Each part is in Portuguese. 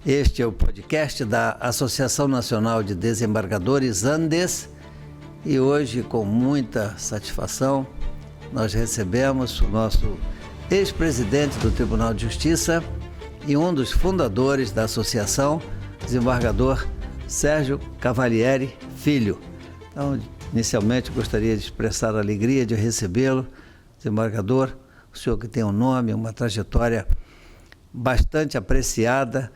Este é o podcast da Associação Nacional de Desembargadores Andes e hoje, com muita satisfação, nós recebemos o nosso ex-presidente do Tribunal de Justiça e um dos fundadores da associação, desembargador Sérgio Cavalieri Filho. Então, inicialmente, gostaria de expressar a alegria de recebê-lo, desembargador, o senhor que tem um nome, uma trajetória bastante apreciada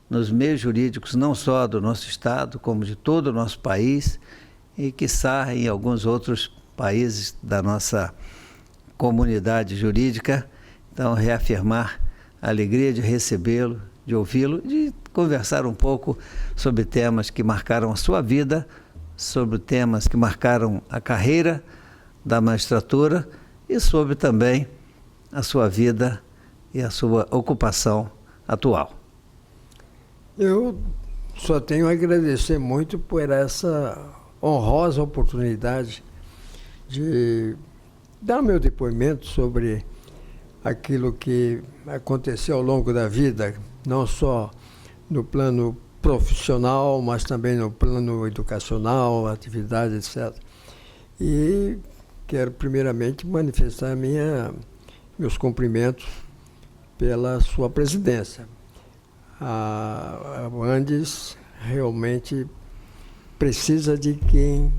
nos meios jurídicos, não só do nosso estado, como de todo o nosso país e, quiçá, em alguns outros países da nossa comunidade jurídica. Então, reafirmar a alegria de recebê-lo, de ouvi-lo, de conversar um pouco sobre temas que marcaram a sua vida, sobre temas que marcaram a carreira da magistratura e sobre também a sua vida e a sua ocupação atual. Eu só tenho a agradecer muito por essa honrosa oportunidade de dar meu depoimento sobre aquilo que aconteceu ao longo da vida, não só no plano profissional, mas também no plano educacional, atividade, etc. E quero primeiramente manifestar meus cumprimentos pela sua presidência. A Andes realmente precisa de quem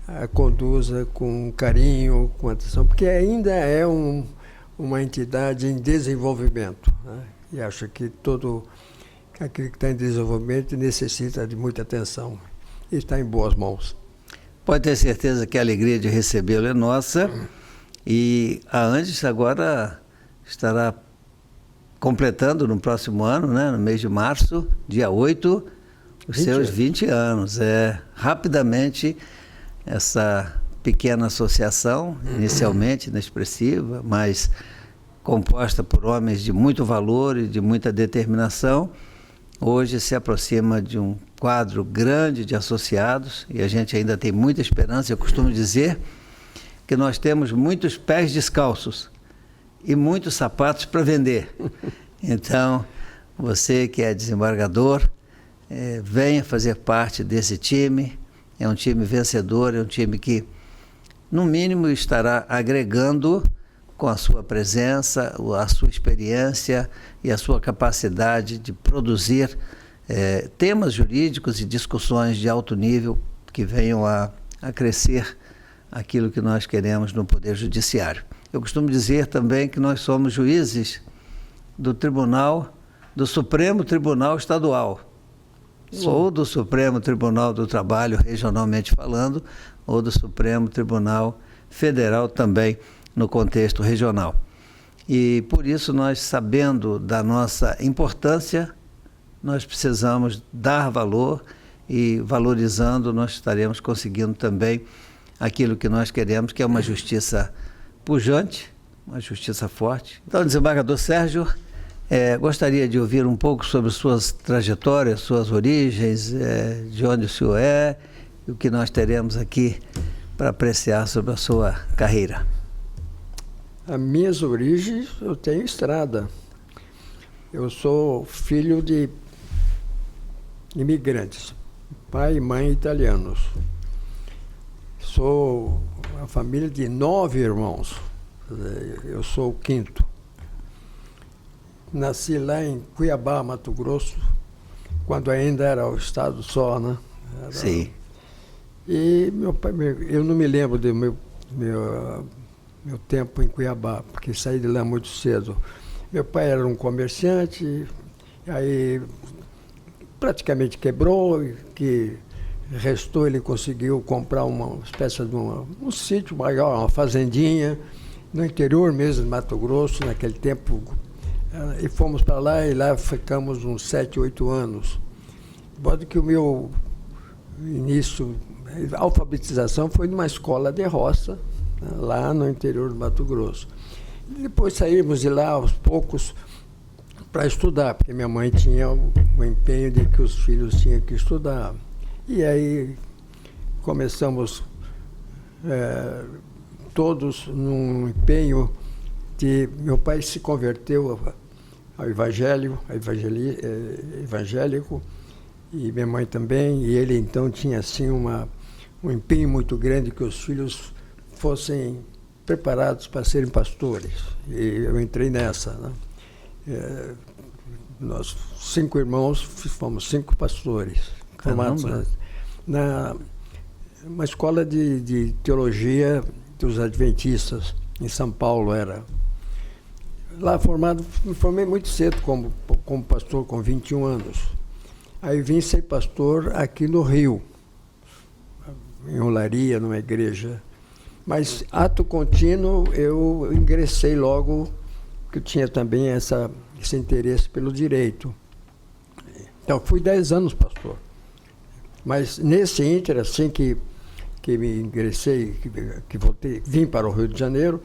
a conduza com carinho, com atenção, porque ainda é uma entidade em desenvolvimento, né? E acho que todo aquele que está em desenvolvimento necessita de muita atenção e está em boas mãos. Pode ter certeza que a alegria de recebê-lo é nossa. E a Andes agora estará completando no próximo ano, né, no mês de março, dia 8, os seus 20 anos. Rapidamente, essa pequena associação, inicialmente inexpressiva, mas composta por homens de muito valor e de muita determinação, hoje se aproxima de um quadro grande de associados e a gente ainda tem muita esperança. Eu costumo dizer que nós temos muitos pés descalços e muitos sapatos para vender. Então, você que é desembargador, venha fazer parte desse time. É um time vencedor, é um time que, no mínimo, estará agregando com a sua presença, a sua experiência e a sua capacidade de produzir temas jurídicos e discussões de alto nível que venham a crescer aquilo que nós queremos no Poder Judiciário. Eu costumo dizer também que nós somos juízes do Supremo Tribunal Estadual, ou do Supremo Tribunal do Trabalho, regionalmente falando, ou do Supremo Tribunal Federal também, no contexto regional. E por isso nós, sabendo da nossa importância, nós precisamos dar valor e, valorizando, nós estaremos conseguindo também aquilo que nós queremos, que é uma justiça pujante, uma justiça forte. Então, desembargador Sérgio, gostaria de ouvir um pouco sobre suas trajetórias, suas origens, de onde o senhor é, e o que nós teremos aqui para apreciar sobre a sua carreira. As minhas origens, eu tenho estrada. Eu sou filho de imigrantes, pai e mãe italianos. Sou uma família de 9 irmãos. Eu sou o quinto. Nasci lá em Cuiabá, Mato Grosso, quando ainda era o estado só, né? Sim. E meu pai, eu não me lembro do meu tempo em Cuiabá, porque saí de lá muito cedo. Meu pai era um comerciante, aí praticamente quebrou, e que restou, ele conseguiu comprar uma espécie de um sítio maior, uma fazendinha, no interior mesmo de Mato Grosso, naquele tempo. E fomos para lá e lá ficamos uns 7, 8 anos. De modo que o meu início, a alfabetização foi numa escola de roça, né, lá no interior do Mato Grosso. E depois saímos de lá aos poucos para estudar, porque minha mãe tinha o empenho de que os filhos tinham que estudar. E aí começamos todos num empenho de... Meu pai se converteu ao evangélico, e minha mãe também, e ele então tinha assim um empenho muito grande que os filhos fossem preparados para serem pastores. E eu entrei nessa, né? Nós 5 irmãos fomos 5 pastores formados numa escola de teologia dos adventistas em São Paulo era. Lá me formei muito cedo como pastor, com 21 anos. Aí vim ser pastor aqui no Rio, em Olaria, numa igreja. Mas, ato contínuo, eu ingressei logo, que eu tinha também esse interesse pelo direito. Então, fui 10 anos pastor. Mas, nesse ínter, assim que me ingressei, que voltei, vim para o Rio de Janeiro,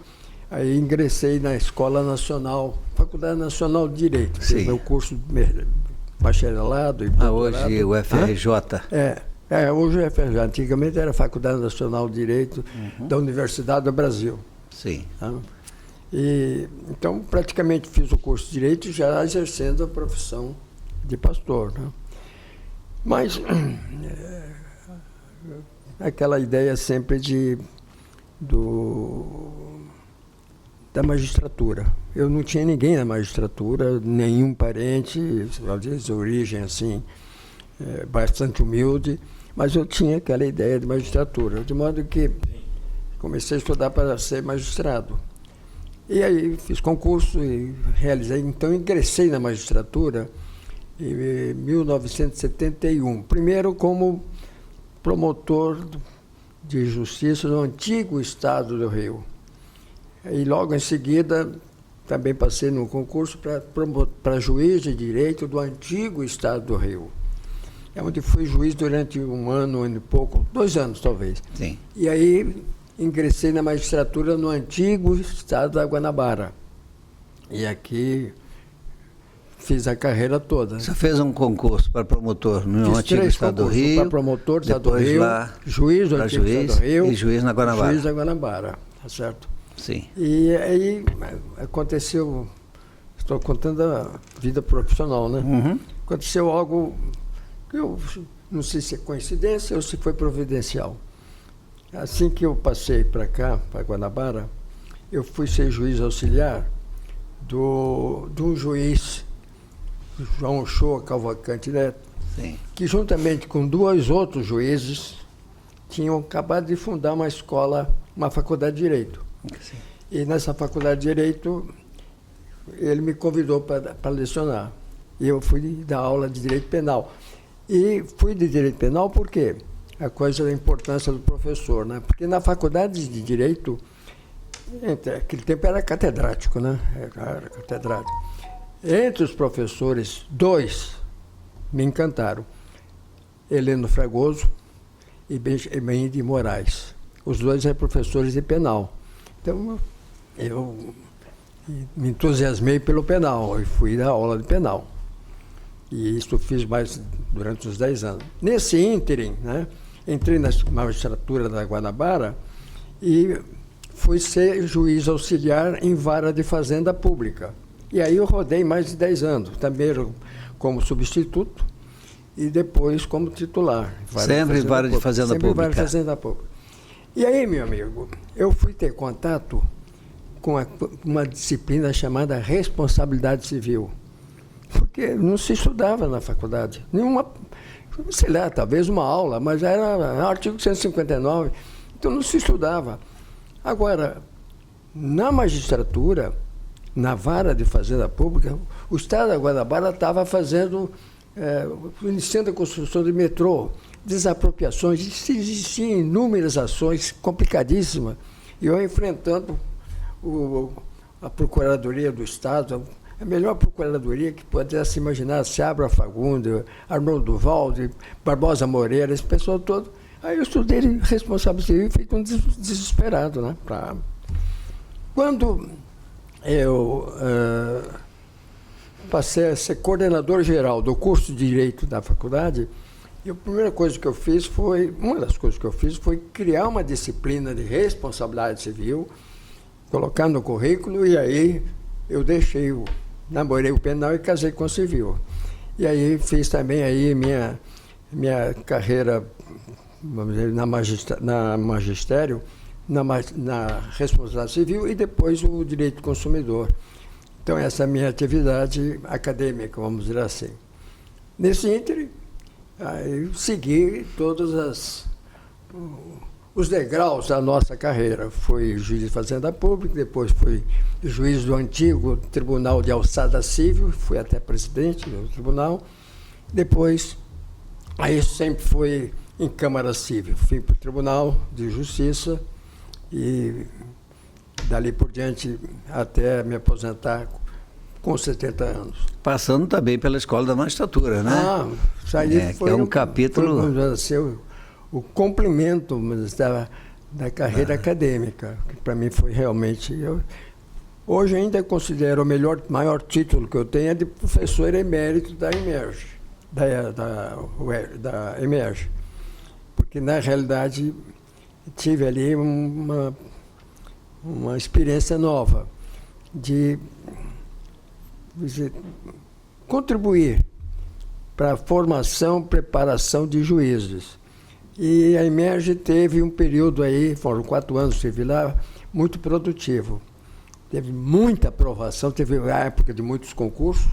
aí ingressei na Escola Nacional, Faculdade Nacional de Direito. Fiz meu curso de bacharelado e doutorado. Hoje o FRJ. Hoje o FRJ. Antigamente era Faculdade Nacional de Direito da Universidade do Brasil. Sim. Tá? E, então, praticamente fiz o curso de Direito já exercendo a profissão de pastor. Né? Mas aquela ideia sempre da magistratura. Eu não tinha ninguém na magistratura, nenhum parente, às vezes de origem assim, bastante humilde, mas eu tinha aquela ideia de magistratura, de modo que comecei a estudar para ser magistrado. E aí fiz concurso e realizei, então ingressei na magistratura em 1971, primeiro como promotor de justiça no antigo estado do Rio. E logo em seguida também passei no concurso para juiz de direito do antigo estado do Rio. É onde fui juiz durante um ano e pouco, 2 anos talvez. Sim. E aí ingressei na magistratura no antigo estado da Guanabara. E aqui fiz a carreira toda. Você fez um concurso para promotor no antigo estado do Rio, para promotor do estado do Rio, juiz do antigo estado do Rio e juiz na Guanabara. Juiz da Guanabara, tá certo? Sim. E aí aconteceu, estou contando a vida profissional, né? Aconteceu algo que eu não sei se é coincidência ou se foi providencial. Assim que eu passei para cá, para Guanabara, eu fui ser juiz auxiliar de um juiz, João Shoa Cavalcante Neto, Sim. que juntamente com 2 outros juízes tinham acabado de fundar uma escola, uma faculdade de Direito. Sim. E nessa faculdade de Direito, ele me convidou para lecionar. E eu fui dar aula de Direito Penal. E fui de Direito Penal por quê? A coisa da importância do professor, né? Porque na faculdade de Direito, aquele tempo era catedrático, né? Era catedrático. Entre os professores, 2 me encantaram. Heleno Fragoso e Benjamin de Moraes. Os 2 eram professores de penal. Então, eu me entusiasmei pelo penal e fui dar aula de penal. E isso eu fiz mais durante uns 10 anos. Nesse ínterim, né, entrei na magistratura da Guanabara e fui ser juiz auxiliar em vara de fazenda pública. E aí eu rodei mais de 10 anos, também como substituto e depois como titular. Sempre em vara de fazenda pública. Sempre em vara de fazenda pública. E aí, meu amigo, eu fui ter contato com uma disciplina chamada responsabilidade civil. Porque não se estudava na faculdade. Nenhuma, sei lá, talvez uma aula, mas era artigo 159, então não se estudava. Agora, na magistratura, na vara de fazenda pública, o Estado da Guanabara estava iniciando a construção de metrô, desapropriações, existiam inúmeras ações complicadíssimas, e eu enfrentando a Procuradoria do Estado, a melhor procuradoria que pudesse imaginar, Seabra Fagundes, Arnoldo Valde, Barbosa Moreira, esse pessoal todo. Aí eu estudei responsabilidade civil e fiquei desesperado, né? Quando eu passei a ser coordenador geral do curso de Direito da faculdade, e a primeira coisa que eu fiz uma das coisas que eu fiz foi criar uma disciplina de responsabilidade civil, colocar no currículo, e aí eu deixei namorei o penal e casei com o civil. E aí fiz também aí minha carreira, vamos dizer, na magistério, na responsabilidade civil e depois o direito do consumidor. Então, essa é a minha atividade acadêmica, vamos dizer assim. Nesse ínterim, aí segui todos os degraus da nossa carreira. Fui juiz de Fazenda Pública, depois fui juiz do antigo Tribunal de Alçada Civil, fui até presidente do tribunal. Depois, aí sempre fui em Câmara Civil. Fui para o Tribunal de Justiça e dali por diante até me aposentar com 70 anos. Passando também pela Escola da Magistratura, né? Isso aí foi um capítulo... Foi, o complemento da carreira acadêmica, que para mim foi realmente... Hoje ainda considero o maior título que eu tenho é de professor emérito da Emerge, da Emerge. Porque, na realidade, tive ali uma experiência nova de contribuir para a formação, preparação de juízes. E a Emerge teve um período aí, foram 4 anos que estive lá, muito produtivo. Teve muita aprovação, teve a época de muitos concursos,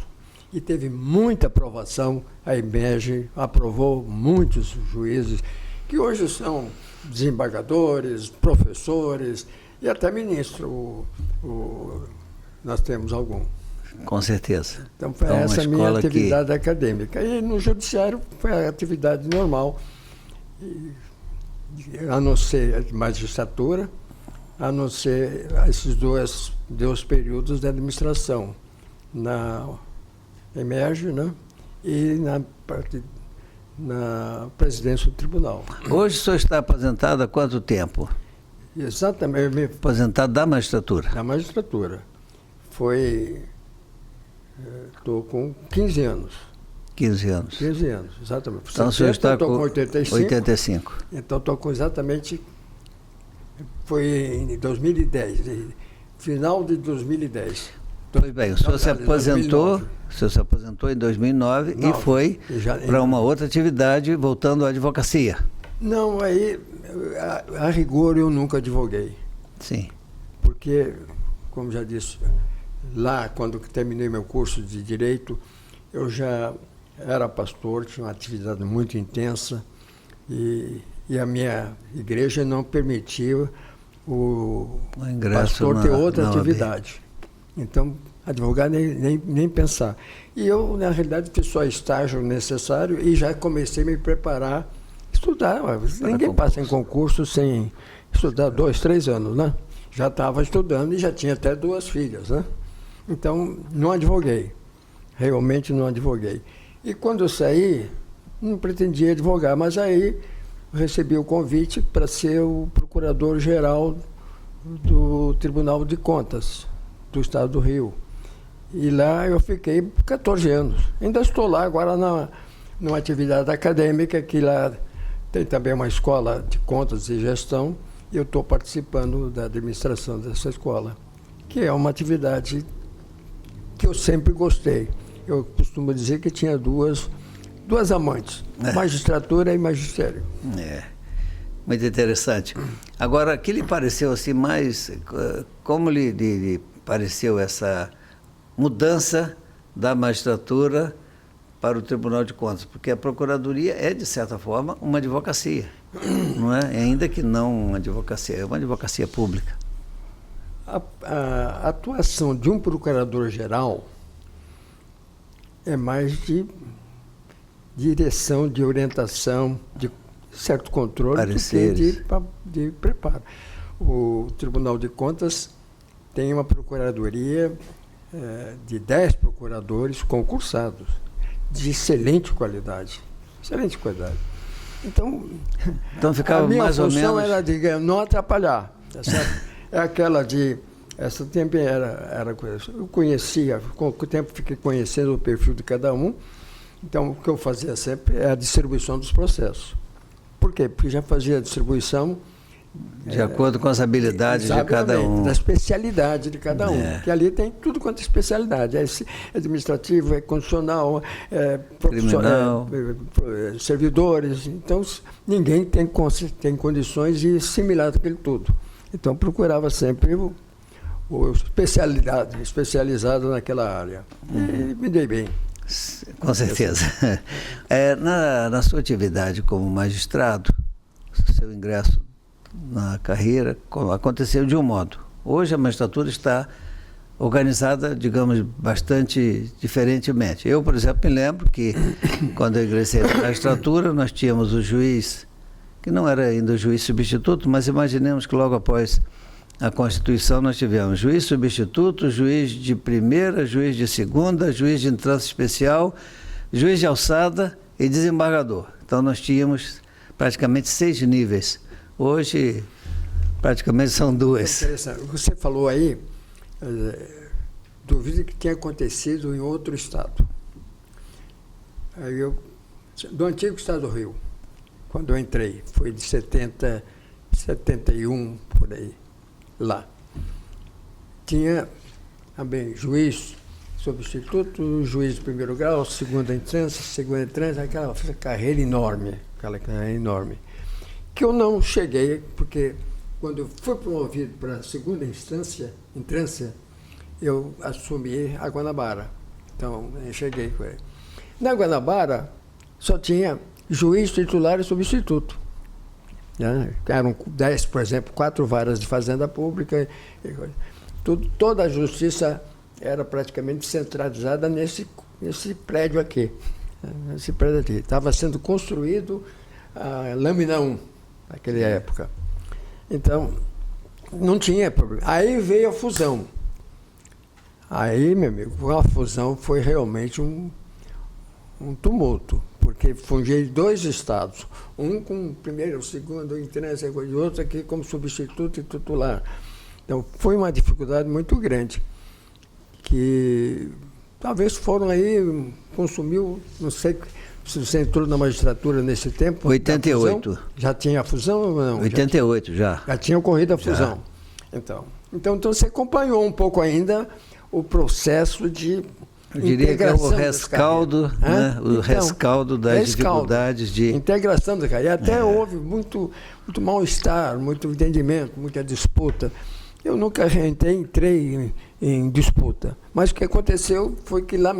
e teve muita aprovação. A Emerge aprovou muitos juízes, que hoje são desembargadores, professores e até ministro. Nós temos algum. Com certeza. Então, foi essa a minha atividade acadêmica. E no judiciário foi a atividade normal, a não ser a magistratura, a não ser esses dois períodos de administração, na Emerge, né? E na presidência do tribunal. Hoje o senhor está aposentado há quanto tempo? Exatamente. Aposentado da magistratura? Da magistratura. Estou com 15 anos. 15 anos. 15 anos, exatamente. Então o senhor está com 85. 85. Então estou com exatamente... Foi em 2010, final de 2010. Pois bem, o senhor se aposentou em 2009 e foi para uma outra atividade, voltando à advocacia. Não, aí, a rigor, eu nunca advoguei. Sim. Porque, como já disse, lá, quando terminei meu curso de Direito, eu já era pastor, tinha uma atividade muito intensa e a minha igreja não permitia o pastor ter outra atividade. Então, advogar nem pensar. E eu, na realidade, fiz só estágio necessário e já comecei a me preparar, estudar. Ninguém passa em concurso sem estudar 2, 3 anos, né? Já estava estudando e já tinha até 2 filhas, né? Então, não advoguei. Realmente não advoguei. E quando eu saí, não pretendia advogar, mas aí recebi o convite para ser o procurador-geral do Tribunal de Contas do Estado do Rio. E lá eu fiquei 14 anos. Ainda estou lá agora numa atividade acadêmica, que lá tem também uma escola de contas e gestão, e eu estou participando da administração dessa escola, que é uma atividade que eu sempre gostei. Eu costumo dizer que tinha duas amantes, magistratura e magistério. Muito interessante. Agora, o que lhe pareceu assim mais... Como lhe pareceu essa mudança da magistratura para o Tribunal de Contas? Porque a Procuradoria é, de certa forma, uma advocacia, não é? Ainda que não uma advocacia, é uma advocacia pública. A atuação de um procurador-geral é mais de direção, de orientação, de certo controle, pareceres, de preparo. O Tribunal de Contas tem uma procuradoria de 10 procuradores concursados, de excelente qualidade. Excelente qualidade. Então ficava a minha mais ou função menos... era de não atrapalhar. Tá certo? É aquela de... Essa tempo era coisa. Eu conhecia, com o tempo fiquei conhecendo o perfil de cada um. Então, o que eu fazia sempre é a distribuição dos processos. Por quê? Porque já fazia a distribuição De acordo com as habilidades de cada um. Da especialidade de cada um. Porque ali tem tudo quanto é especialidade. É administrativo, é constitucional, é criminal, servidores. Então, ninguém tem condições de assimilar aquilo tudo. Então, procurava sempre o especializado naquela área. E me dei bem. Com certeza. Na sua atividade como magistrado, seu ingresso na carreira aconteceu de um modo. Hoje a magistratura está organizada, digamos, bastante diferentemente. Eu, por exemplo, me lembro que quando eu ingressei na magistratura, nós tínhamos o juiz, que não era ainda o juiz substituto, mas imaginemos que logo após a Constituição nós tivemos juiz substituto, juiz de primeira, juiz de segunda, juiz de entrância especial, juiz de alçada e desembargador. Então nós tínhamos praticamente 6 níveis. Hoje, praticamente são 2. Interessante. Você falou aí, duvido que tenha acontecido em outro estado. Do antigo estado do Rio, quando eu entrei, foi de 70, 71, por aí, lá. Tinha também juiz substituto, juiz de primeiro grau, segunda entrância, aquela carreira enorme, que eu não cheguei, porque quando eu fui promovido para a segunda entrância, eu assumi a Guanabara. Então, eu cheguei com ele. Na Guanabara, só tinha juiz titular e substituto. Né? Eram 10, por exemplo, 4 varas de fazenda pública. Toda a justiça era praticamente centralizada nesse prédio aqui. Estava sendo construído a Lâmina 1, naquela época. Então, não tinha problema. Aí veio a fusão. Aí, meu amigo, a fusão foi realmente um tumulto, porque fungi 2 estados, um com primeiro, segundo, entrância, e outro aqui como substituto e titular. Então, foi uma dificuldade muito grande, que talvez foram aí, consumiu, não sei se você entrou na magistratura nesse tempo. 88. Já tinha a fusão ou não? 88, já. Já tinha ocorrido a fusão. Então você acompanhou um pouco ainda o processo de eu diria que é o rescaldo, né? O rescaldo das dificuldades de... integração da carreira. Até houve muito mal-estar, muito entendimento, muita disputa. Eu nunca entrei em disputa. Mas o que aconteceu foi que lá,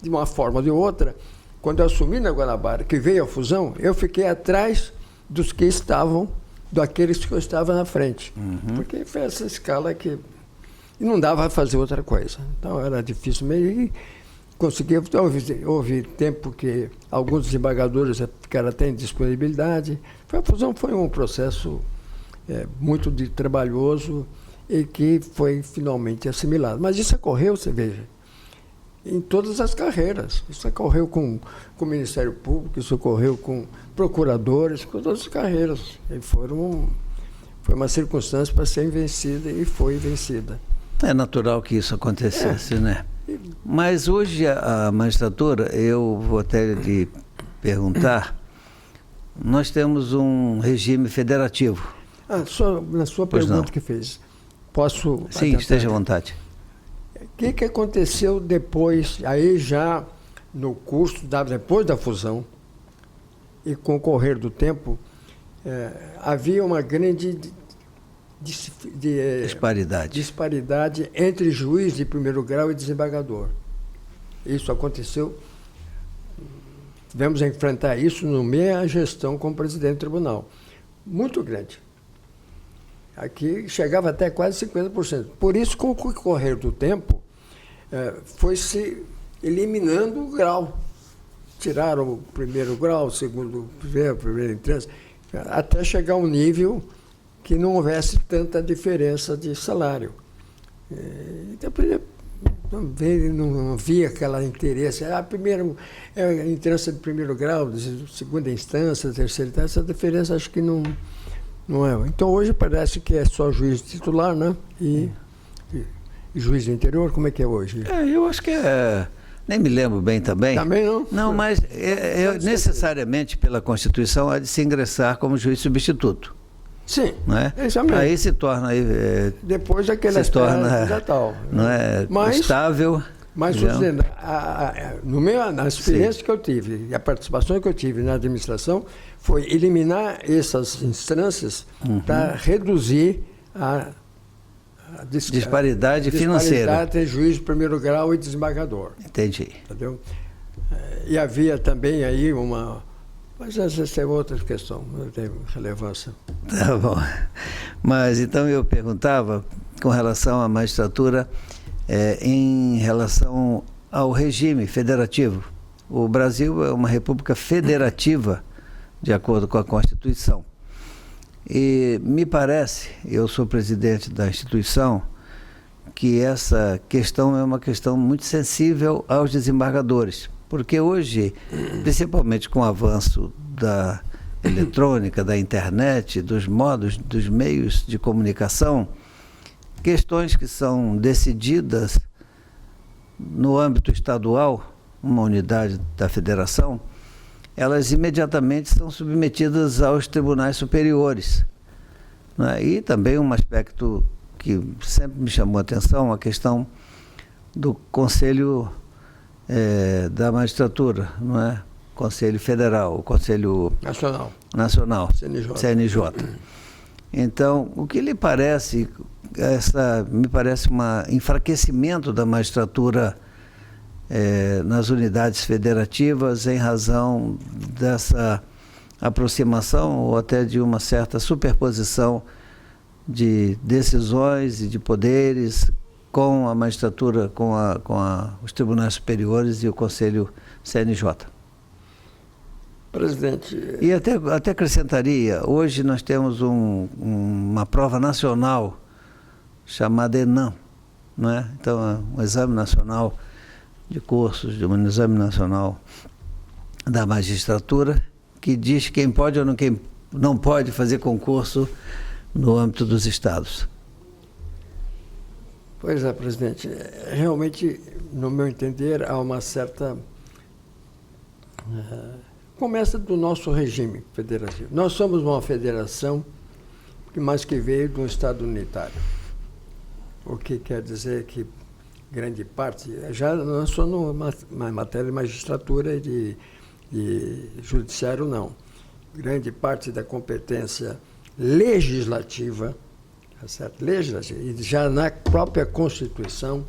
de uma forma ou de outra, quando eu assumi na Guanabara, que veio a fusão, eu fiquei atrás dos que estavam, daqueles que eu estava na frente. Porque foi essa escala que... E não dava para fazer outra coisa. Então era difícil mesmo. E consegui... Houve tempo que alguns desembargadores ficaram até em disponibilidade. A fusão foi um processo muito trabalhoso e que foi finalmente assimilado. Mas isso ocorreu, você veja, em todas as carreiras. Isso ocorreu com o Ministério Público, isso ocorreu com procuradores, com todas as carreiras. E foi uma circunstância para ser vencida e foi vencida. É natural que isso acontecesse, né? Mas hoje a magistratura, eu vou até lhe perguntar, nós temos um regime federativo. Na sua pergunta que fez, posso... Sim, esteja à vontade. O que aconteceu depois, aí já no curso, depois da fusão, e com o correr do tempo, havia uma grande disparidade entre juiz de primeiro grau e desembargador. Isso aconteceu, tivemos a enfrentar isso na minha gestão como presidente do tribunal. Muito grande. Aqui chegava até quase 50%. Por isso, com o correr do tempo, foi se eliminando o grau. Tiraram o primeiro grau, o segundo, primeira entrância, até chegar a um nível que não houvesse tanta diferença de salário. Então, não havia aquele interesse. Primeiro, entrância de primeiro grau, segunda instância, terceira instância, essa diferença acho que não é. Então, hoje parece que é só juiz titular, né? E juiz do interior, como é que é hoje? Eu acho que nem me lembro bem também. Também não? Não, mas necessariamente pela Constituição há de se ingressar como juiz substituto. Sim, não é? exatamente. Aí se torna depois daquela se torna já tal. não é estável. Mas estou dizendo, na experiência que eu tive e a participação que eu tive na administração foi eliminar essas instâncias para reduzir a disparidade financeira entre juiz de primeiro grau e desembargador. Entendi. Entendeu? E havia também aí mas essa é outra questão, não tem relevância. Tá bom. Mas então eu perguntava com relação à magistratura, em relação ao regime federativo. O Brasil é uma república federativa, de acordo com a Constituição. E me parece, eu sou presidente da instituição, que essa questão é uma questão muito sensível aos desembargadores. Porque hoje, principalmente com o avanço da eletrônica, da internet, dos meios de comunicação, questões que são decididas no âmbito estadual, uma unidade da federação, elas imediatamente são submetidas aos tribunais superiores. Né? E também um aspecto que sempre me chamou a atenção, a questão do Conselho da Magistratura, não é? Conselho Federal, o Conselho Nacional, CNJ. Então, o que lhe parece, me parece um enfraquecimento da magistratura nas unidades federativas em razão dessa aproximação ou até de uma certa superposição de decisões e de poderes com a magistratura, com os tribunais superiores e o Conselho CNJ. Presidente... E até acrescentaria, hoje nós temos uma prova nacional chamada ENAM, não é? Então, é um exame nacional de cursos, um exame nacional da magistratura, que diz quem pode ou quem não pode fazer concurso no âmbito dos estados. Pois é, presidente. Realmente, no meu entender, há uma certa... Começa do nosso regime federativo. Nós somos uma federação que veio de um Estado unitário. O que quer dizer que grande parte, já não só na matéria de magistratura e de judiciário, não. Grande parte da competência legislativa, tá certo? Legislativa, e já na própria Constituição,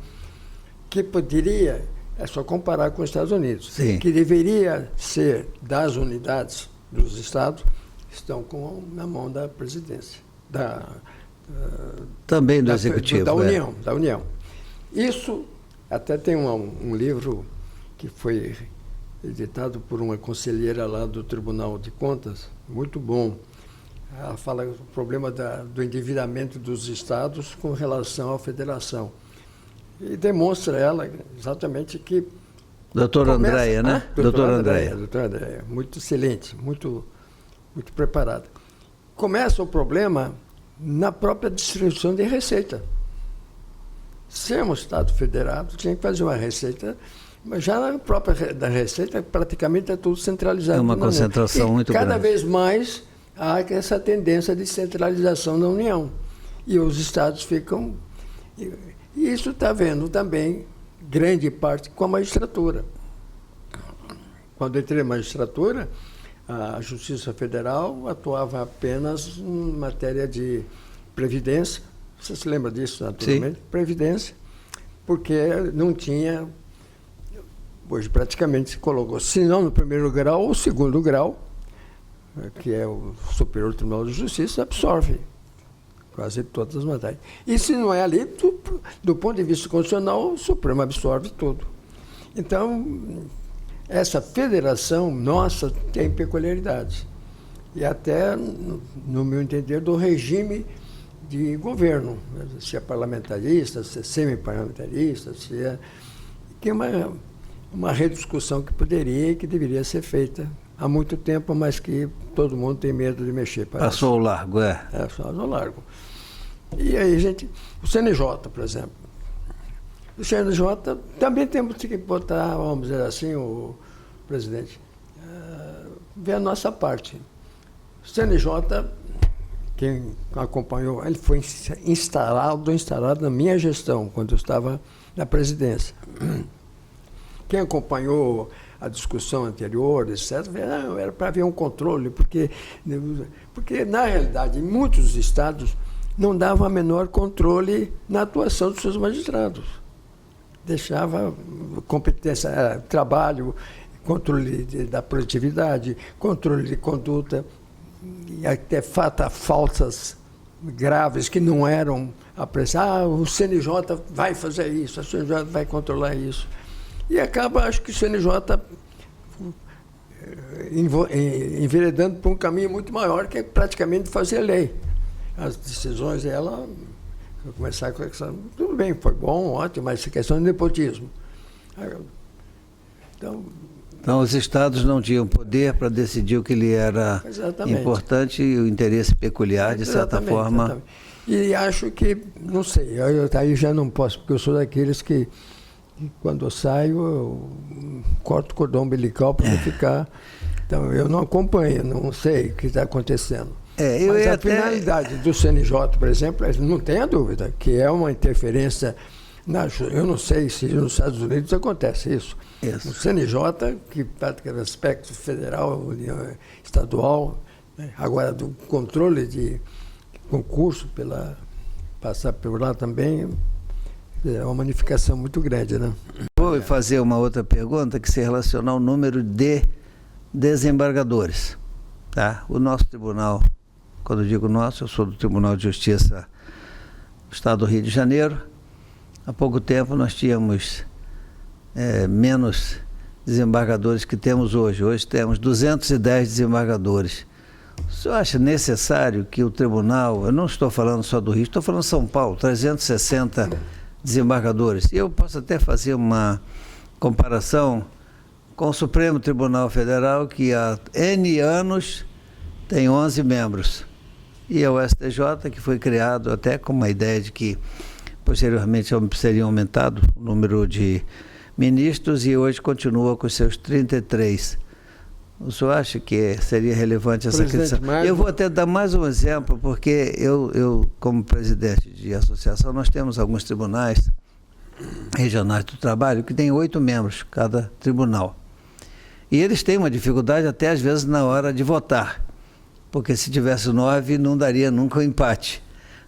que poderia... É só comparar com os Estados Unidos. Sim. Que deveria ser das unidades dos estados, estão na mão da presidência. Também do Executivo. Da União. Isso, até tem um livro que foi editado por uma conselheira lá do Tribunal de Contas, muito bom. Ela fala do problema do endividamento dos estados com relação à federação. E demonstra ela exatamente que... Doutora Andréia, né? Doutora Andréia, muito excelente, muito preparada. Começa o problema na própria distribuição de receita. Se é um Estado federado, tinha que fazer uma receita, mas já na própria da receita praticamente é tudo centralizado. É uma concentração muito grande. Cada vez mais há essa tendência de centralização da União. E os estados ficam... E isso está vendo também, grande parte, com a magistratura. Quando entrei na magistratura, a Justiça Federal atuava apenas em matéria de previdência. Você se lembra disso, naturalmente? Sim. Previdência, porque não tinha... Hoje praticamente se colocou, se não no primeiro grau ou segundo grau, que é o Superior Tribunal de Justiça, absorve quase todas as matérias. E se não é ali, do ponto de vista constitucional, o Supremo absorve tudo. Então, essa federação nossa tem peculiaridades. E até, no meu entender, do regime de governo, se é parlamentarista, se é semi-parlamentarista, se é... Que é uma rediscussão que poderia e que deveria ser feita há muito tempo, mas que todo mundo tem medo de mexer. Passou ao largo, Passou ao largo. E aí, o CNJ, por exemplo. O CNJ também temos que botar, vamos dizer assim, o presidente, ver a nossa parte. O CNJ, quem acompanhou, ele foi instalado na minha gestão, quando eu estava na presidência. Quem acompanhou a discussão anterior, etc., não, era para haver um controle, porque, na realidade, em muitos estados, não dava menor controle na atuação dos seus magistrados. Deixava competência, trabalho, controle da produtividade, controle de conduta, e até faltas graves que não eram apreciadas. O CNJ vai fazer isso, a CNJ vai controlar isso. E acaba, acho que o CNJ enveredando por um caminho muito maior, que é praticamente fazer lei. As decisões dela, começar com essa... Tudo bem, foi bom, ótimo, mas essa questão de nepotismo. Então, os estados não tinham poder para decidir o que lhe era importante e o interesse peculiar, de certa forma. Exatamente. E acho que, não sei, eu aí já não posso, porque eu sou daqueles que quando eu saio, eu corto o cordão umbilical para não ficar. Então, eu não acompanho, não sei o que está acontecendo. Mas a finalidade do CNJ, por exemplo, não tenha dúvida, que é uma interferência. Eu não sei se nos Estados Unidos acontece isso. O CNJ, que pratica aspecto federal, estadual, né? Agora do controle de concurso, passar por lá também, é uma magnificação muito grande, né? Vou fazer uma outra pergunta que se relaciona ao número de desembargadores. Tá? O nosso tribunal, quando eu digo nosso, eu sou do Tribunal de Justiça do Estado do Rio de Janeiro. Há pouco tempo nós tínhamos menos desembargadores que temos hoje. Hoje temos 210 desembargadores. O senhor acha necessário que o tribunal, eu não estou falando só do Rio, estou falando de São Paulo, 360 desembargadores. E eu posso até fazer uma comparação com o Supremo Tribunal Federal, que há N anos tem 11 membros. E o STJ, que foi criado até com uma ideia de que posteriormente seria aumentado o número de ministros e hoje continua com seus 33. O senhor acha que seria relevante essa questão? Eu vou até dar mais um exemplo, porque eu, como presidente de associação, nós temos alguns tribunais regionais do trabalho que têm 8 membros, cada tribunal. E eles têm uma dificuldade até às vezes na hora de votar, porque se tivesse 9 não daria nunca um empate,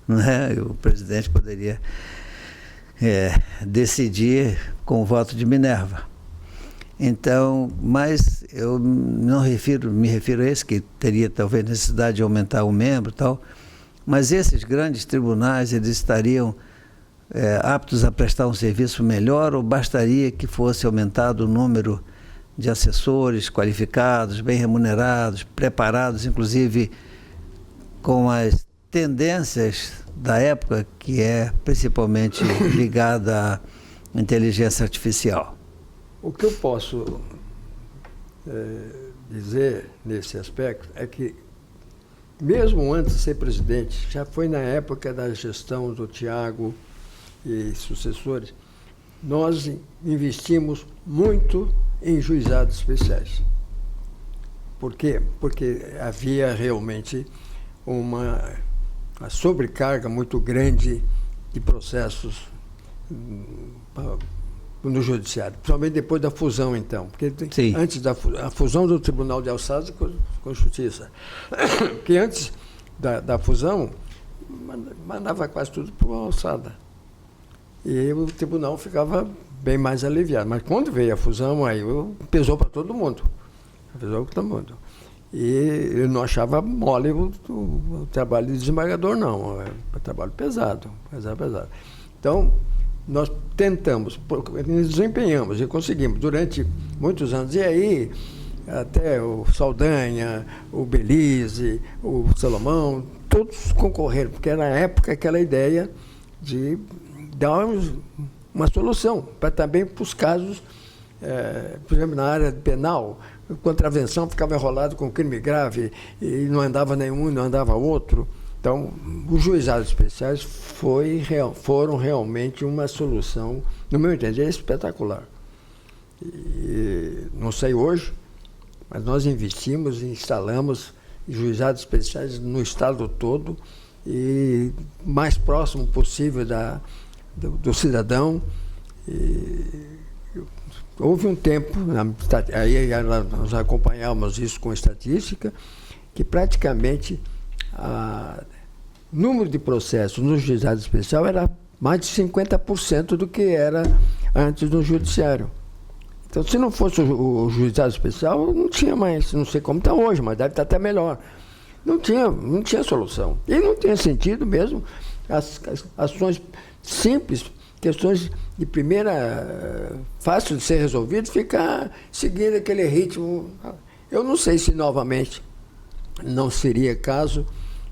né? O presidente poderia decidir com o voto de Minerva. Então, mas eu não me refiro a esse, que teria talvez necessidade de aumentar o membro e tal, mas esses grandes tribunais, eles estariam aptos a prestar um serviço melhor, ou bastaria que fosse aumentado o número de assessores qualificados, bem remunerados, preparados, inclusive com as tendências da época, que é principalmente ligada à inteligência artificial? O que eu posso dizer nesse aspecto é que, mesmo antes de ser presidente, já foi na época da gestão do Tiago e sucessores, nós investimos muito em juizados especiais. Por quê? Porque havia realmente uma sobrecarga muito grande de processos no judiciário, principalmente depois da fusão, então, porque Sim. Antes da fusão do Tribunal de Alçada com a Justiça, que antes da fusão mandava quase tudo para a Alçada, e o tribunal ficava bem mais aliviado, mas quando veio a fusão, aí pesou para todo mundo, e eu não achava mole o trabalho de desembargador, não, é um trabalho pesado. Então, nós tentamos, desempenhamos e conseguimos durante muitos anos. E aí, até o Saldanha, o Belize, o Salomão, todos concorreram, porque era na época aquela ideia de dar uma solução, também para os casos, por exemplo, na área penal, contravenção ficava enrolado com crime grave e não andava nenhum e não andava outro. Então, os juizados especiais foram realmente uma solução, no meu entender, espetacular. E, não sei hoje, mas nós investimos e instalamos juizados especiais no estado todo e mais próximo possível do cidadão. Houve um tempo, aí nós acompanhávamos isso com estatística, que praticamente o número de processos no juizado especial era mais de 50% do que era antes no judiciário. Então, se não fosse o juizado especial, não tinha mais, não sei como está hoje, mas deve estar até melhor. Não tinha solução. E não tinha sentido mesmo as ações simples, questões de primeira, fácil de ser resolvido, ficar seguindo aquele ritmo. Eu não sei se novamente não seria caso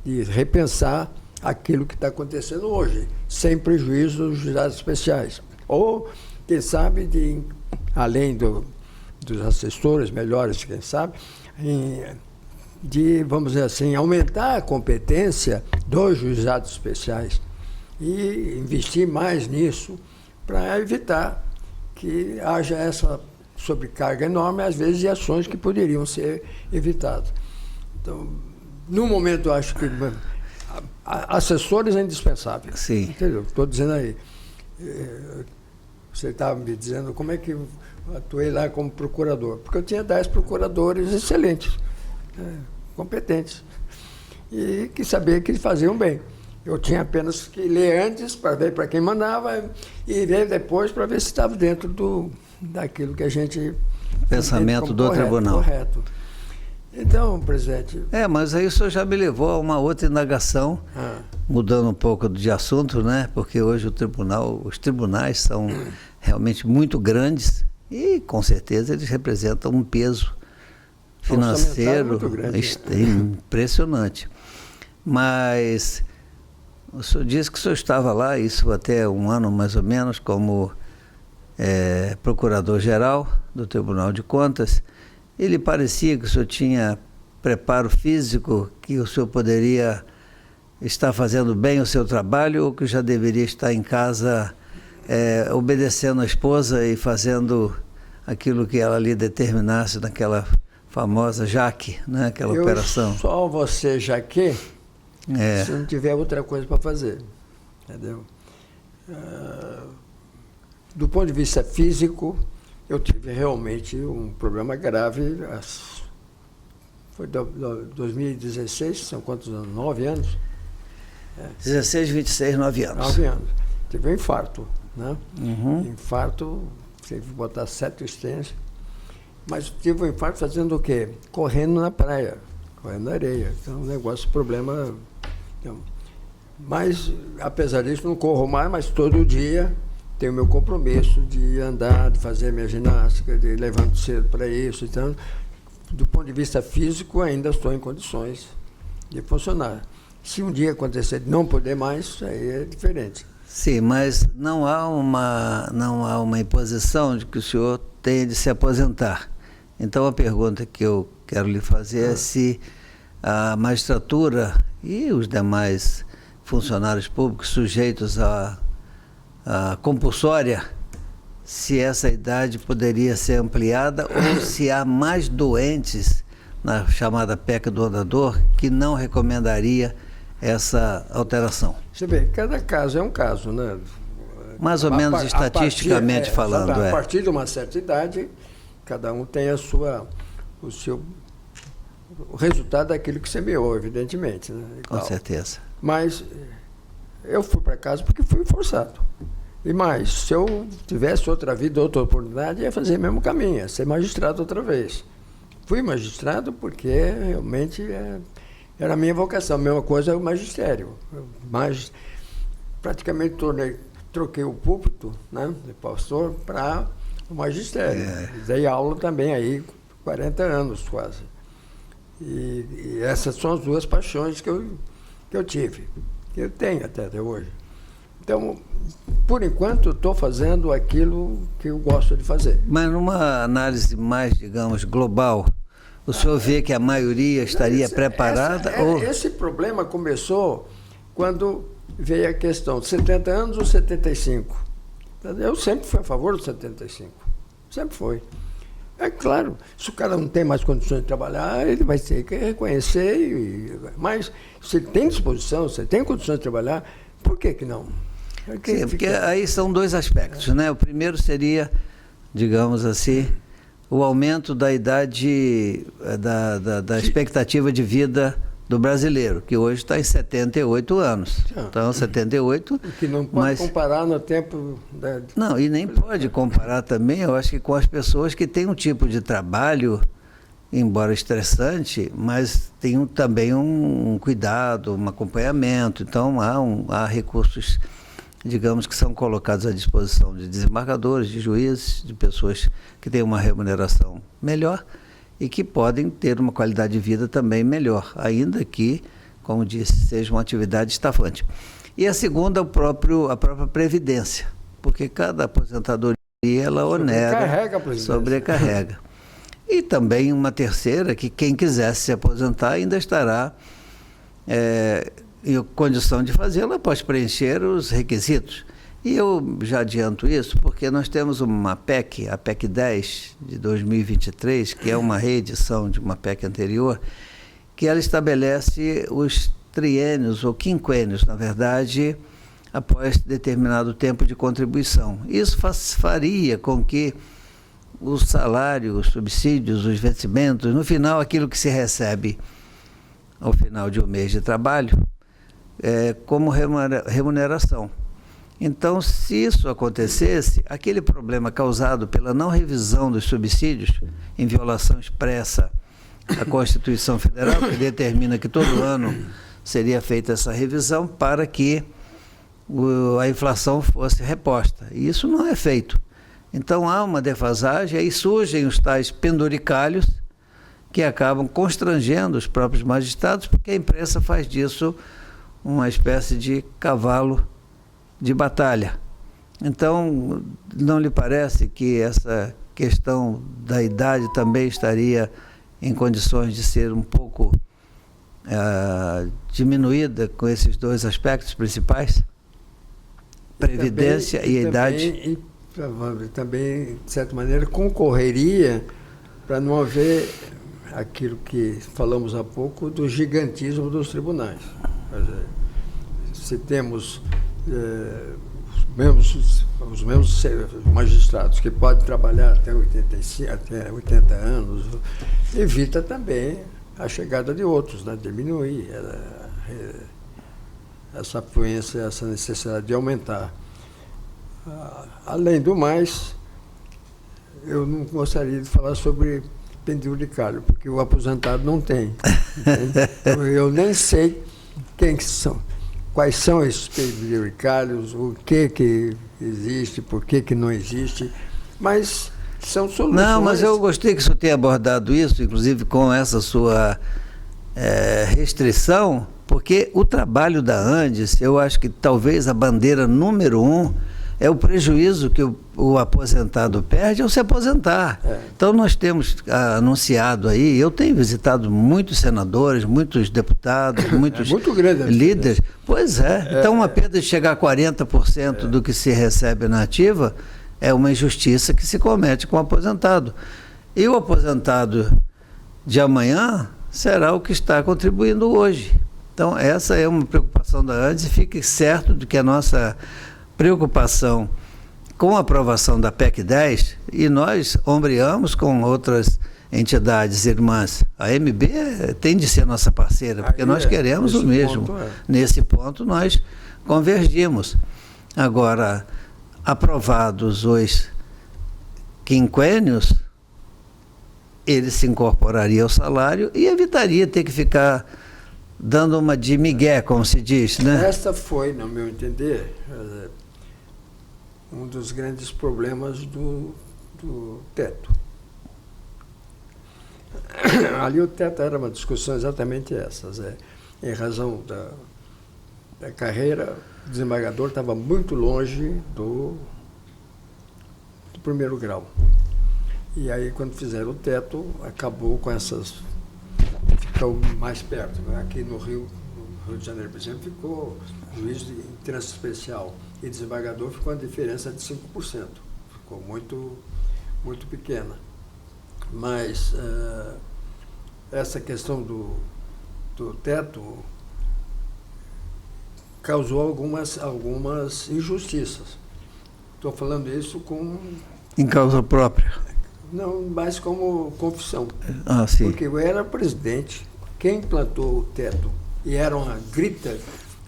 de repensar aquilo que está acontecendo hoje, sem prejuízo dos juizados especiais. Ou, quem sabe, além dos assessores melhores, quem sabe, de, vamos dizer assim, aumentar a competência dos juizados especiais e investir mais nisso para evitar que haja essa sobrecarga enorme, às vezes, de ações que poderiam ser evitadas. Então, no momento, eu acho que assessores é indispensável. Sim. Estou dizendo aí. Você estava me dizendo como é que eu atuei lá como procurador. Porque eu tinha 10 procuradores excelentes, competentes, e que sabia que eles faziam bem. Eu tinha apenas que ler antes para ver para quem mandava e ler depois para ver se estava dentro daquilo que a gente... Pensamento do tribunal. Correto. Então, presidente... Mas aí o senhor já me levou a uma outra indagação, mudando um pouco de assunto, né? Porque hoje os tribunais são realmente muito grandes e, com certeza, eles representam um peso financeiro impressionante. Mas o senhor disse que o senhor estava lá, isso até um ano mais ou menos, como procurador-geral do Tribunal de Contas. Ele parecia que o senhor tinha preparo físico, que o senhor poderia estar fazendo bem o seu trabalho ou que já deveria estar em casa obedecendo a esposa e fazendo aquilo que ela lhe determinasse naquela famosa Jaque, né? Aquela operação. Só você, Jaque, se não tiver outra coisa para fazer. Entendeu? Do ponto de vista físico, eu tive realmente um problema grave. Foi 2016, são quantos anos? 9 anos? 16, 26, 9 anos. 9 anos. Tive um infarto, né? Uhum. Infarto, teve que botar 7 estentes. Mas tive um infarto fazendo o quê? Correndo na praia, correndo na areia. Então, um negócio, problema... Então, mas, apesar disso, não corro mais, mas todo dia tenho o meu compromisso de andar, de fazer minha ginástica, de levantar cedo para isso. Então, do ponto de vista físico, ainda estou em condições de funcionar. Se um dia acontecer de não poder mais, aí é diferente. Sim, mas não há uma imposição de que o senhor tenha de se aposentar. Então, a pergunta que eu quero lhe fazer é se a magistratura e os demais funcionários públicos sujeitos à compulsória, se essa idade poderia ser ampliada ou se há mais doentes na chamada PEC do andador que não recomendaria essa alteração. Você vê, cada caso é um caso, né? Mais ou menos estatisticamente falando. A partir de uma certa idade, cada um tem o resultado daquilo que semeou, evidentemente. Né? Com certeza. Mas eu fui para casa porque fui forçado. E mais, se eu tivesse outra vida, outra oportunidade, ia fazer o mesmo caminho, ia ser magistrado outra vez. Fui magistrado porque realmente era a minha vocação. A mesma coisa é o magistério. Mas praticamente troquei o púlpito, né, de pastor para o magistério. Dei aula também aí, 40 anos quase. E essas são as duas paixões que eu tive, que eu tenho até hoje. Então, por enquanto, estou fazendo aquilo que eu gosto de fazer. Mas numa análise mais, digamos, global, o senhor vê que a maioria estaria preparada? Esse problema começou quando veio a questão de 70 anos ou 75. Eu sempre fui a favor dos 75. Sempre fui. É claro, se o cara não tem mais condições de trabalhar, ele vai ter que reconhecer, mas se ele tem disposição, se ele tem condições de trabalhar, por que não? Sim, porque aí são dois aspectos, né? O primeiro seria, digamos assim, o aumento da idade, da expectativa de vida do brasileiro, que hoje está em 78 anos. Então, 78... Que não pode comparar no tempo... Não, e nem pode comparar também, eu acho que com as pessoas que têm um tipo de trabalho, embora estressante, mas tem também um cuidado, um acompanhamento. Então, há recursos, digamos, que são colocados à disposição de desembargadores, de juízes, de pessoas que têm uma remuneração melhor e que podem ter uma qualidade de vida também melhor, ainda que, como disse, seja uma atividade estafante. E a segunda, a própria Previdência, porque cada aposentadoria, ela onera, sobrecarrega. E também uma terceira, que quem quisesse se aposentar ainda estará em condição de fazê-lo após preencher os requisitos. E eu já adianto isso porque nós temos uma PEC, a PEC 10 de 2023, que é uma reedição de uma PEC anterior, que ela estabelece os triênios ou quinquênios, na verdade, após determinado tempo de contribuição. Isso faria com que o salário, os subsídios, os vencimentos, no final, aquilo que se recebe ao final de um mês de trabalho, como remuneração. Então, se isso acontecesse, aquele problema causado pela não revisão dos subsídios, em violação expressa à Constituição Federal, que determina que todo ano seria feita essa revisão para que a inflação fosse reposta. E isso não é feito. Então, há uma defasagem, aí surgem os tais penduricalhos que acabam constrangendo os próprios magistrados, porque a imprensa faz disso uma espécie de cavalo de batalha. Então, não lhe parece que essa questão da idade também estaria em condições de ser um pouco diminuída com esses dois aspectos principais? Previdência e idade. Também, de certa maneira, concorreria para não haver aquilo que falamos há pouco do gigantismo dos tribunais. Se temos os mesmos magistrados que podem trabalhar até 80 anos, evita também a chegada de outros, né? Diminuir essa afluência, essa necessidade de aumentar. Além do mais, eu não gostaria de falar sobre penduricalho, porque o aposentado não tem. Então, eu nem sei quem são. Quais são esses penduricalhos, o que existe, por que não existe, mas são soluções... Não, mas eu gostei que o senhor tenha abordado isso, inclusive com essa sua restrição, porque o trabalho da Andes, eu acho que talvez a bandeira número 1 é o prejuízo que o aposentado perde ao se aposentar. Então, nós temos anunciado aí, eu tenho visitado muitos senadores, muitos deputados, muitos líderes. Pois é. Então, uma perda de chegar a 40% do que se recebe na ativa é uma injustiça que se comete com o aposentado. E o aposentado de amanhã será o que está contribuindo hoje. Então, essa é uma preocupação da Andes, e fique certo de que a nossa preocupação com a aprovação da PEC 10, e nós ombreamos com outras entidades irmãs. A MB tem de ser nossa parceira, porque nós queremos o mesmo. Nesse ponto, nós convergimos. Agora, aprovados os quinquênios, ele se incorporaria ao salário e evitaria ter que ficar dando uma de migué, como se diz, né? Esta foi, no meu entender, um dos grandes problemas do teto. Ali o teto era uma discussão exatamente essas. Em razão da carreira, o desembargador estava muito longe do primeiro grau. E aí, quando fizeram o teto, acabou com essas... Ficou mais perto. Aqui no Rio de Janeiro, por exemplo, ficou juiz de trânsito especial e desembargador ficou uma diferença de 5%. Ficou muito, muito pequena. Mas essa questão do teto causou algumas injustiças. Estou falando isso em causa própria. Não, mas como confissão. Ah, sim. Porque eu era presidente, quem implantou o teto, e era uma grita,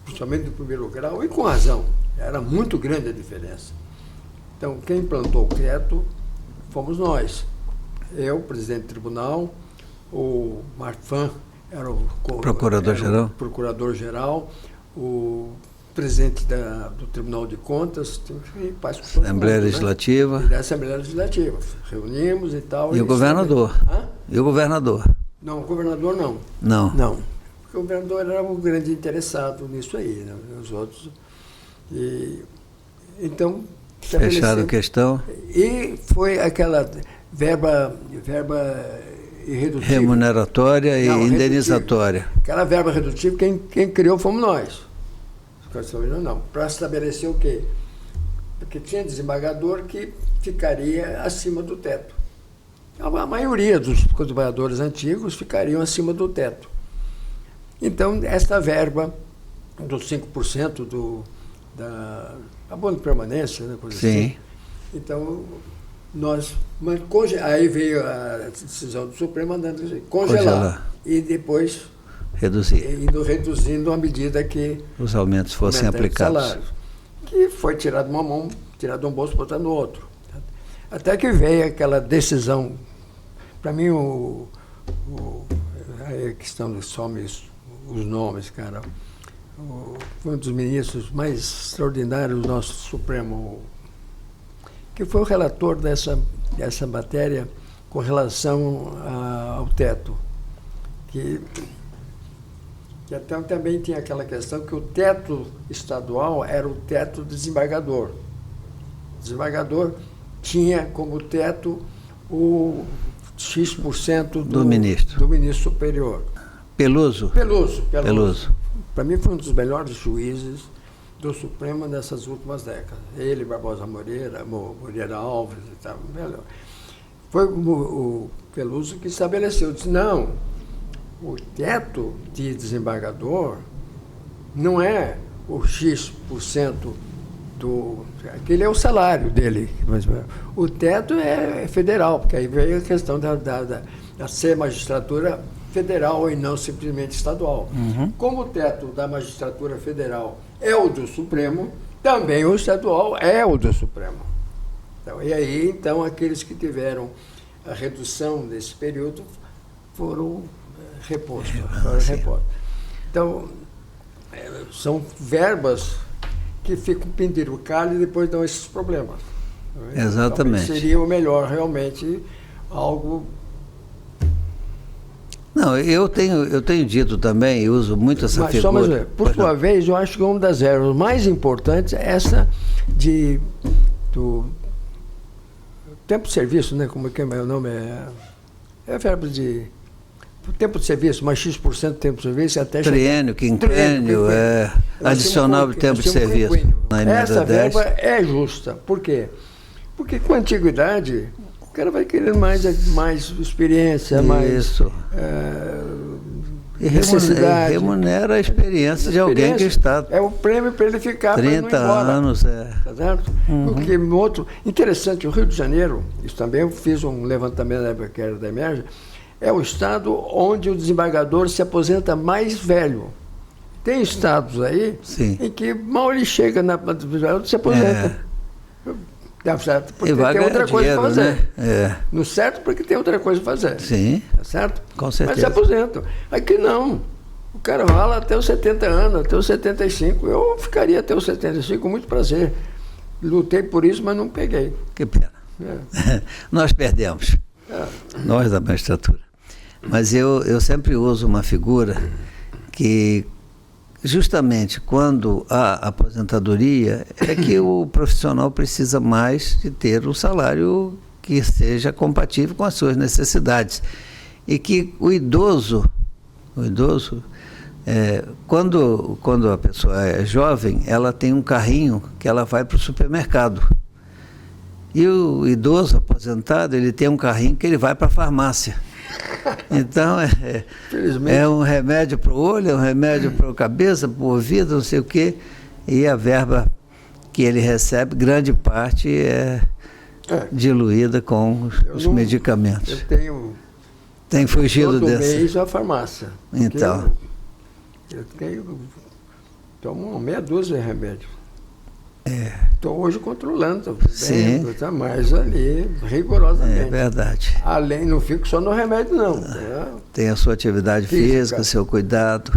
principalmente do primeiro grau, e com razão, era muito grande a diferença. Então, quem implantou o teto fomos nós. Eu, presidente do tribunal, o Marfan era o procurador-geral, o presidente do Tribunal de Contas, Assembleia Legislativa. Da Assembleia Legislativa. Reunimos e tal. E o governador? E o governador? Não, o governador não. Não? Não. Porque o governador era um grande interessado nisso aí, né? Os outros. Então, fecharam a questão. E foi aquela verba irredutível. Remuneratória e indenizatória. Redutível. Aquela verba redutível, quem criou fomos nós. Não, para estabelecer o quê? Porque tinha desembargador que ficaria acima do teto. A maioria dos desembargadores antigos ficariam acima do teto. Então, essa verba dos 5% da abono de permanência, né, coisa sim. Assim. Então, aí veio a decisão do Supremo mandando congelar. E depois indo reduzindo à medida que os aumentos fossem aplicados. Salários, que foi tirado de uma mão, tirado de um bolso, botar no outro. Até que veio aquela decisão. Para mim, a questão dos somes, os nomes, cara. Foi um dos ministros mais extraordinários do nosso Supremo, que foi o relator dessa matéria com relação ao teto. Que até também tinha aquela questão que o teto estadual era o teto do desembargador. O desembargador tinha como teto o X% do ministro superior. Peluso? Peluso. Para mim foi um dos melhores juízes do Supremo nessas últimas décadas. Ele, Barbosa Moreira Alves e tal, melhor. Foi o Peluso que estabeleceu, disse, não, o teto de desembargador não é o X% aquele é o salário dele. O teto é federal, porque aí veio a questão da ser magistratura federal e não simplesmente estadual. Uhum. Como o teto da magistratura federal é o do Supremo, também o estadual é o do Supremo. Então, e aí, então, aqueles que tiveram a redução desse período foram repostos. Então, são verbas que ficam penduricalhas e depois dão esses problemas. Exatamente. Então, seria o melhor, realmente, algo... Não, eu tenho dito também, e uso muito essa figura. Mas, por sua vez, eu acho que uma das verbas mais importantes é essa do tempo de serviço, né? Como é que é o nome? É a verba de tempo de serviço, mais X% de tempo de serviço até... Triênio, quinquênio, adicional de tempo de serviço. Essa verba é justa. Por quê? Porque com a antiguidade... O cara vai querer mais experiência, isso. E remunera a experiência de alguém que está... É o prêmio para ele ficar 30 anos, Tá certo? Uhum. Porque interessante, o Rio de Janeiro, isso também eu fiz um levantamento na época que era da Emerge, é o estado onde o desembargador se aposenta mais velho. Tem estados aí em que mal ele chega na se aposenta. Porque tem outra coisa para fazer. Né? No certo, porque tem outra coisa para fazer. Sim. Tá certo? Com certeza. Mas se aposentam. Aqui não. O cara rala até os 70 anos, até os 75. Eu ficaria até os 75 com muito prazer. Lutei por isso, mas não peguei. Que pena. Nós perdemos. Nós da magistratura. Mas eu sempre uso uma figura que... Justamente quando há aposentadoria, é que o profissional precisa mais de ter um salário que seja compatível com as suas necessidades. E que o idoso quando a pessoa é jovem, ela tem um carrinho que ela vai para o supermercado. E o idoso aposentado, ele tem um carrinho que ele vai para a farmácia. Então, é um remédio para o olho, é um remédio para a cabeça, para o ouvido, não sei o quê. E a verba que ele recebe, grande parte é diluída com os medicamentos. Tem fugido todo dessa. mês a farmácia. Então. Eu tomo meia dúzia de remédios. Estou hoje controlando, tá mais ali, rigorosamente. É verdade. Além, não fico só no remédio, não. Tem a sua atividade física, seu cuidado,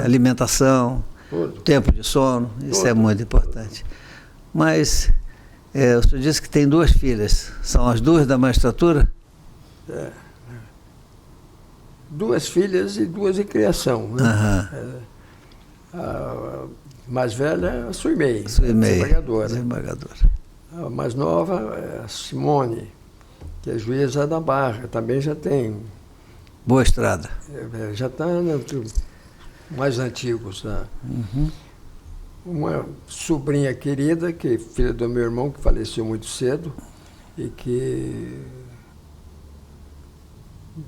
alimentação, tudo. Tempo de sono, isso é muito importante. Mas o senhor disse que tem 2 filhas, são as 2 da magistratura? 2 filhas e 2 em criação. Né? A mais velha é a Suimei, desembargadora. A mais nova é a Simone, que é juíza da Barra, também já tem. Boa estrada. Já está entre os mais antigos. Tá? Uma sobrinha querida, que é filha do meu irmão, que faleceu muito cedo, e que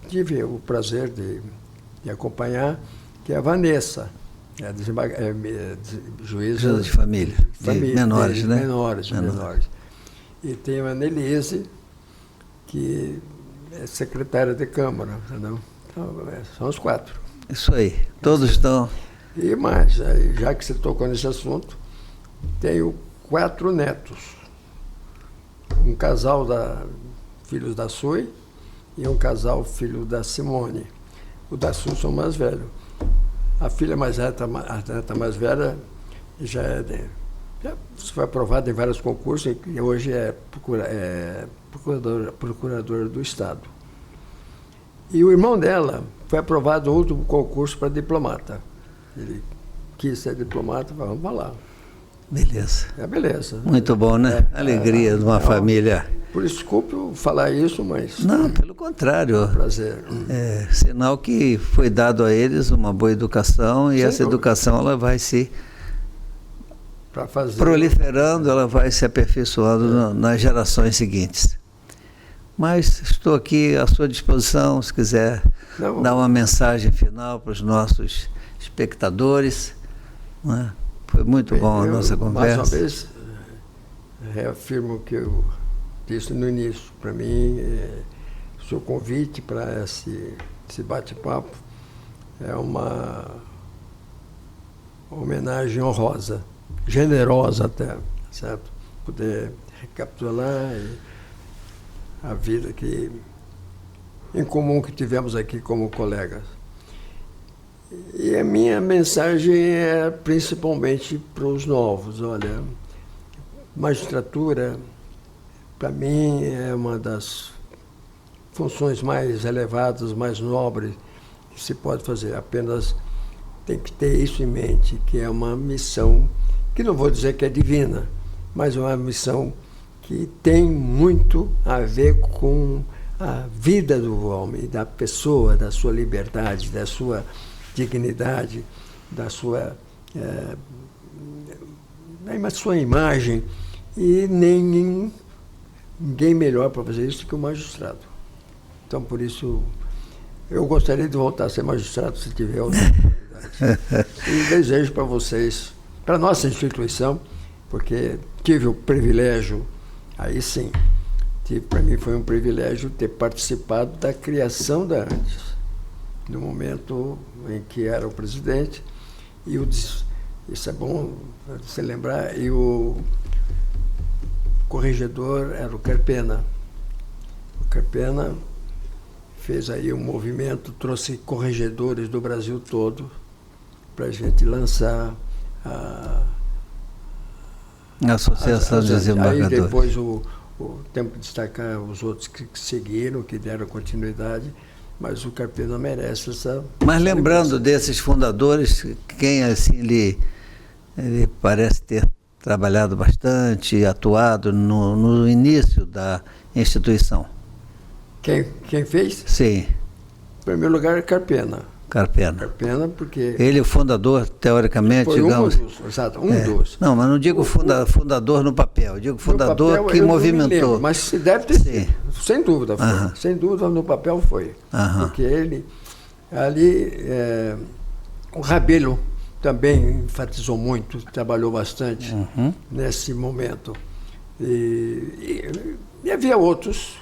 tive o prazer de acompanhar, que é a Vanessa. Juíza de família, de menores, né? Menores. E tem a Nelise, que é secretária de Câmara, entendeu? Então, são os 4. Isso aí, todos estão... E mais, já que você tocou nesse assunto, tenho 4 netos. Um casal filhos da Sui e um casal filho da Simone. O da Sui são mais velhos. A filha mais velha, a neta mais velha, já foi aprovada em vários concursos e hoje é procuradora do Estado. E o irmão dela foi aprovado no último concurso para diplomata. Ele quis ser diplomata, vamos lá. Beleza. Beleza. Muito bom, né? Alegria de uma família. Por desculpe eu falar isso, mas... Não, pelo contrário. É um prazer. É sinal que foi dado a eles uma boa educação e essa educação ela vai se proliferando, ela vai se aperfeiçoando nas gerações seguintes. Mas estou aqui à sua disposição, se quiser dar uma mensagem final para os nossos espectadores. Né? Foi muito bom a nossa conversa. Mais uma vez, reafirmo que eu disse no início, para mim, o seu convite para esse bate-papo é uma homenagem honrosa, generosa até, certo? Poder recapitular a vida em comum que tivemos aqui como colegas. E a minha mensagem é principalmente para os novos. Olha, magistratura, para mim, é uma das funções mais elevadas, mais nobres que se pode fazer. Apenas tem que ter isso em mente, que é uma missão, que não vou dizer que é divina, mas uma missão que tem muito a ver com a vida do homem, da pessoa, da sua liberdade, da sua dignidade, da sua imagem, e ninguém melhor para fazer isso que o magistrado. Então, por isso, eu gostaria de voltar a ser magistrado se tiver outra oportunidade. E desejo para vocês, para a nossa instituição, porque tive o privilégio, aí sim, para mim foi um privilégio ter participado da criação da ANDES, no momento em que era o presidente, e isso é bom você lembrar, e o corregedor era o Carpena. O Carpena fez aí um movimento, trouxe corregedores do Brasil todo para a gente lançar a Associação de Desembargadores. Aí depois temos que destacar os outros que seguiram, que deram continuidade, mas o Carpena merece essa... Mas lembrando desses fundadores, quem assim ele parece ter trabalhado bastante, atuado no início da instituição. Quem fez? Sim. Em primeiro lugar, Carpena. Carpena. Carpena, porque... Ele é o fundador, teoricamente, foi digamos. Exato, dos. Não, mas não digo fundador no papel, digo fundador papel, que movimentou. Lembro, mas deve ter sido, sem dúvida foi. Sem dúvida no papel foi. Porque ele, ali, o Rabelo também enfatizou muito, trabalhou bastante nesse momento. E havia outros,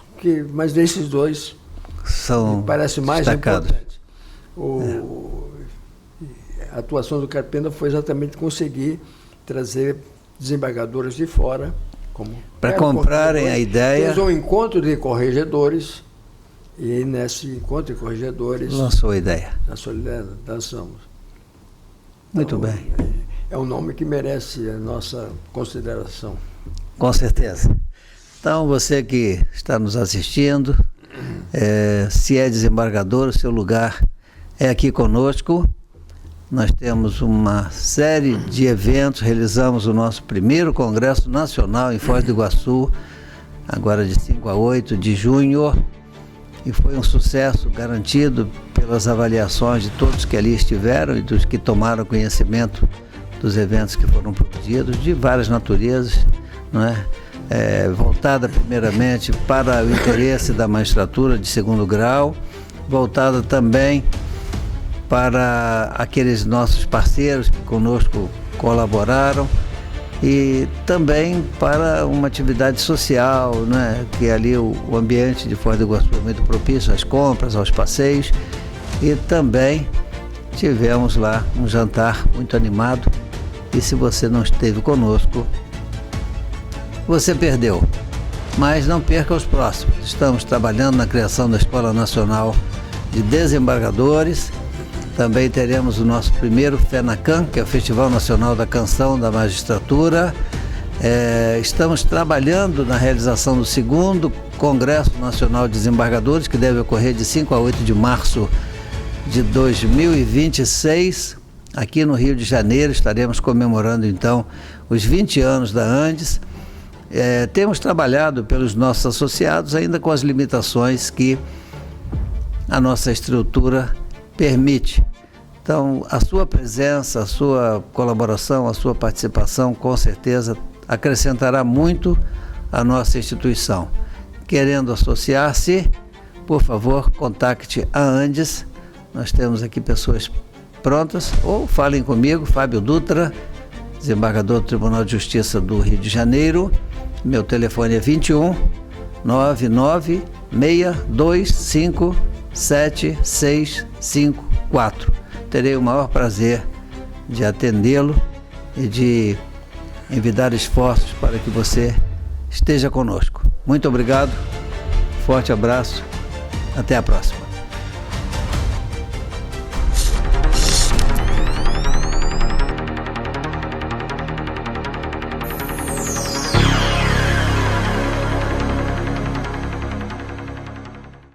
mas desses dois são parece mais destacados. Importante. A atuação do Carpena foi exatamente conseguir trazer desembargadores de fora, para comprarem a ideia. Fez um encontro de corregedores e nesse encontro de corregedores lançou a ideia. Lançamos. Muito bem. É um nome que merece a nossa consideração. Com certeza. Então, você que está nos assistindo, se é desembargador, o seu lugar é aqui conosco. Nós temos uma série de eventos, realizamos o nosso primeiro Congresso Nacional em Foz do Iguaçu, agora de 5 a 8 de junho, e foi um sucesso garantido pelas avaliações de todos que ali estiveram e dos que tomaram conhecimento dos eventos que foram produzidos, de várias naturezas, não é? Voltada primeiramente para o interesse da magistratura de segundo grau, voltada também para aqueles nossos parceiros que conosco colaboraram e também para uma atividade social, né? Que ali o ambiente de Foz do Iguaçu é muito propício às compras, aos passeios, e também tivemos lá um jantar muito animado, e se você não esteve conosco, você perdeu. Mas não perca os próximos. Estamos trabalhando na criação da Escola Nacional de Desembargadores. Também teremos o nosso primeiro FENACAN, que é o Festival Nacional da Canção da Magistratura. Estamos trabalhando na realização do segundo Congresso Nacional de Desembargadores, que deve ocorrer de 5 a 8 de março de 2026. Aqui no Rio de Janeiro estaremos comemorando então os 20 anos da Andes. Temos trabalhado pelos nossos associados, ainda com as limitações que a nossa estrutura permite. Então, a sua presença, a sua colaboração, a sua participação, com certeza, acrescentará muito à nossa instituição. Querendo associar-se, por favor, contacte a Andes. Nós temos aqui pessoas prontas, ou falem comigo, Fábio Dutra, desembargador do Tribunal de Justiça do Rio de Janeiro. Meu telefone é 21 99 625 7654. Terei o maior prazer de atendê-lo e de envidar esforços para que você esteja conosco. Muito obrigado, forte abraço, até a próxima.